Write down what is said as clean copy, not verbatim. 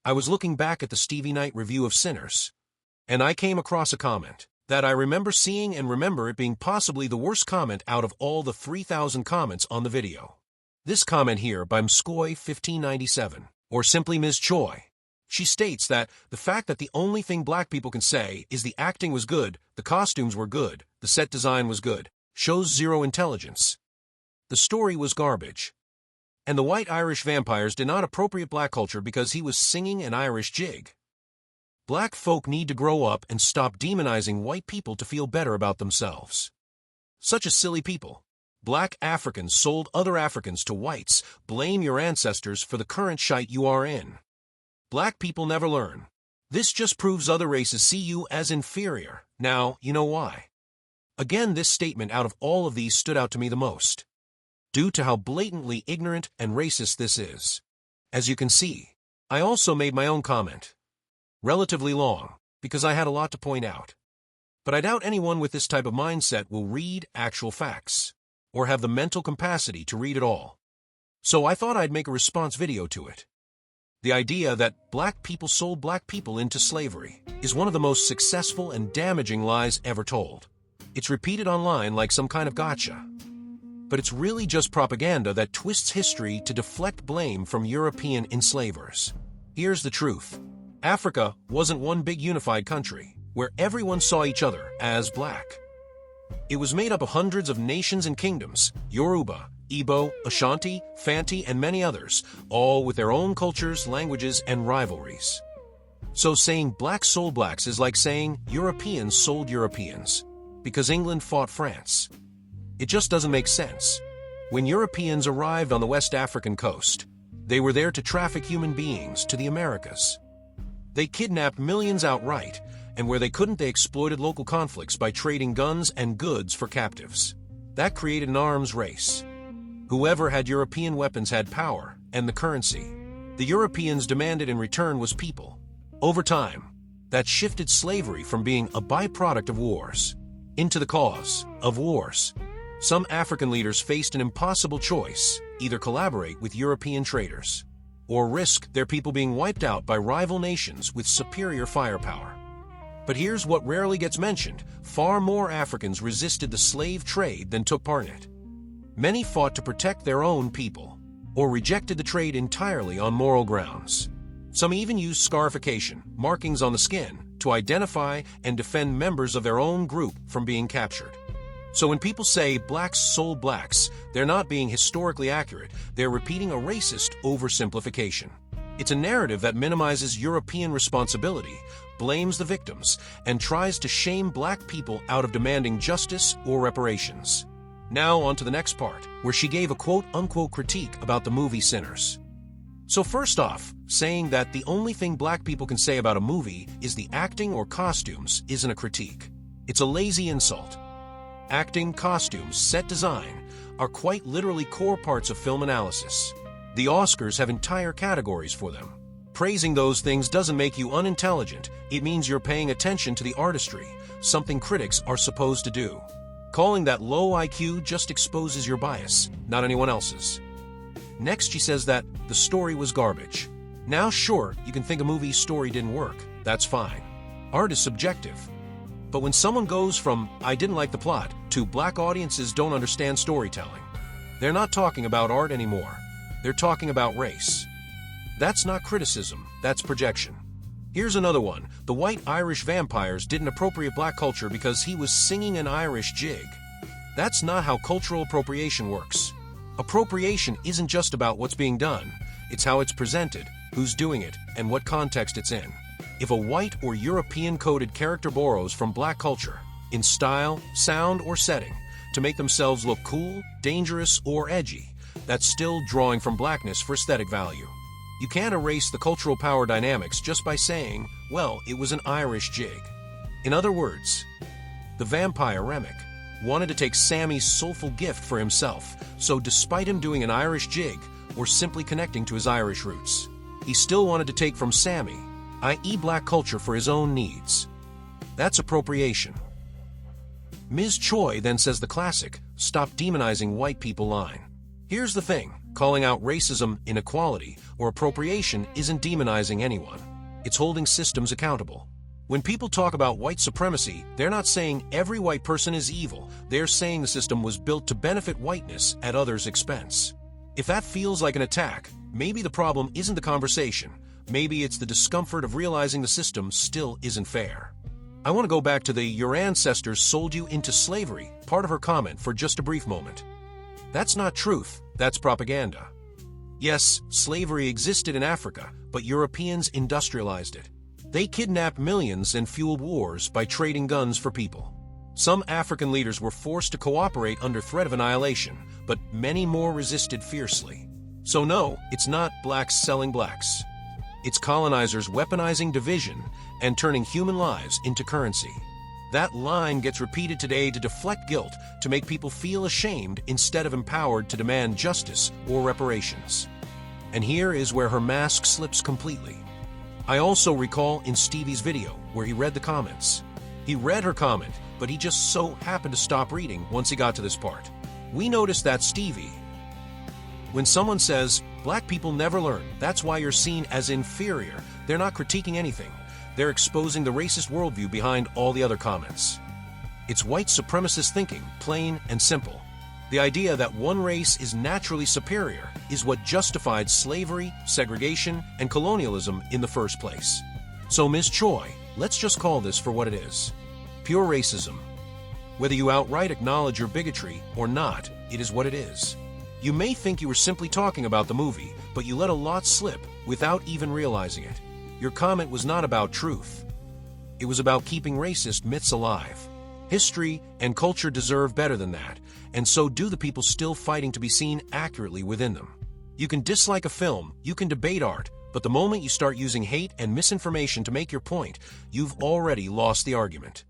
I was looking back at the Stevie Knight review of Sinners, and I came across a comment that I remember seeing and remember it being possibly the worst comment out of all the 3,000 comments on the video. This comment here by Ms Choy 1597, or simply Ms Choy. She states that the fact that the only thing black people can say is the acting was good, the costumes were good, the set design was good, shows zero intelligence. The story was garbage. And the white Irish vampires did not appropriate black culture because he was singing an Irish jig. Black folk need to grow up and stop demonizing white people to feel better about themselves. Such a silly people. Black Africans sold other Africans to whites. Blame your ancestors for the current shite you are in. Black people never learn. This just proves other races see you as inferior. Now, you know why. Again, this statement out of all of these stood out to me the most, due to how blatantly ignorant and racist this is. As you can see, I also made my own comment. Relatively long, because I had a lot to point out. But I doubt anyone with this type of mindset will read actual facts, or have the mental capacity to read it all. So I thought I'd make a response video to it. The idea that black people sold black people into slavery is one of the most successful and damaging lies ever told. It's repeated online like some kind of gotcha. But it's really just propaganda that twists history to deflect blame from European enslavers. Here's the truth. Africa wasn't one big unified country, where everyone saw each other as black. It was made up of hundreds of nations and kingdoms, Yoruba, Igbo, Ashanti, Fanti, and many others, all with their own cultures, languages, and rivalries. So saying blacks sold blacks is like saying Europeans sold Europeans, because England fought France. It just doesn't make sense. When Europeans arrived on the West African coast, they were there to traffic human beings to the Americas. They kidnapped millions outright, and where they couldn't, they exploited local conflicts by trading guns and goods for captives. That created an arms race. Whoever had European weapons had power and the currency. The Europeans demanded in return was people. Over time, that shifted slavery from being a byproduct of wars into the cause of wars. Some African leaders faced an impossible choice: either collaborate with European traders or risk their people being wiped out by rival nations with superior firepower. But here's what rarely gets mentioned: far more Africans resisted the slave trade than took part in it. Many fought to protect their own people, or rejected the trade entirely on moral grounds. Some even used scarification, markings on the skin, to identify and defend members of their own group from being captured. So when people say blacks sold blacks, they're not being historically accurate, they're repeating a racist oversimplification. It's a narrative that minimizes European responsibility, blames the victims, and tries to shame black people out of demanding justice or reparations. Now on to the next part, where she gave a quote-unquote critique about the movie Sinners. So first off, saying that the only thing black people can say about a movie is the acting or costumes isn't a critique. It's a lazy insult. Acting, costumes, set design are quite literally core parts of film analysis. The Oscars have entire categories for them. Praising those things doesn't make you unintelligent, it means you're paying attention to the artistry, something critics are supposed to do. Calling that low IQ just exposes your bias, not anyone else's. Next, she says that the story was garbage. Now sure, you can think a movie's story didn't work, that's fine. Art is subjective. But when someone goes from, I didn't like the plot, to black audiences don't understand storytelling, they're not talking about art anymore. They're talking about race. That's not criticism, that's projection. Here's another one. The white Irish vampires didn't appropriate black culture because he was singing an Irish jig. That's not how cultural appropriation works. Appropriation isn't just about what's being done, it's how it's presented, who's doing it, and what context it's in. If a white or European-coded character borrows from black culture, in style, sound, or setting, to make themselves look cool, dangerous, or edgy, that's still drawing from blackness for aesthetic value. You can't erase the cultural power dynamics just by saying, well, it was an Irish jig. In other words, the vampire Remick wanted to take Sammy's soulful gift for himself, so despite him doing an Irish jig, or simply connecting to his Irish roots, he still wanted to take from Sammy, i.e. black culture, for his own needs. That's appropriation. Ms Choy then says the classic, stop demonizing white people line. Here's the thing, Calling out racism, inequality, or appropriation isn't demonizing anyone. It's holding systems accountable. When people talk about white supremacy, they're not saying every white person is evil. They're saying the system was built to benefit whiteness at others' expense. If that feels like an attack, maybe the problem isn't the conversation. Maybe it's the discomfort of realizing the system still isn't fair. I want to go back to the "your ancestors sold you into slavery" part of her comment for just a brief moment. That's not truth, that's propaganda. Yes, slavery existed in Africa, but Europeans industrialized it. They kidnapped millions and fueled wars by trading guns for people. Some African leaders were forced to cooperate under threat of annihilation, but many more resisted fiercely. So no, it's not blacks selling blacks. It's colonizers weaponizing division and turning human lives into currency. That line gets repeated today to deflect guilt, to make people feel ashamed instead of empowered to demand justice or reparations. And here is where her mask slips completely. I also recall in Stevie's video where he read the comments. He read her comment, but he just so happened to stop reading once he got to this part. We noticed that Stevie, when someone says, "Black people never learn, that's why you're seen as inferior," they're not critiquing anything. They're exposing the racist worldview behind all the other comments. It's white supremacist thinking, plain and simple. The idea that one race is naturally superior is what justified slavery, segregation, and colonialism in the first place. So Ms. Choy, let's just call this for what it is. Pure racism. Whether you outright acknowledge your bigotry or not, it is what it is. You may think you were simply talking about the movie, but you let a lot slip without even realizing it. Your comment was not about truth. It was about keeping racist myths alive. History and culture deserve better than that, and so do the people still fighting to be seen accurately within them. You can dislike a film, you can debate art, but the moment you start using hate and misinformation to make your point, you've already lost the argument.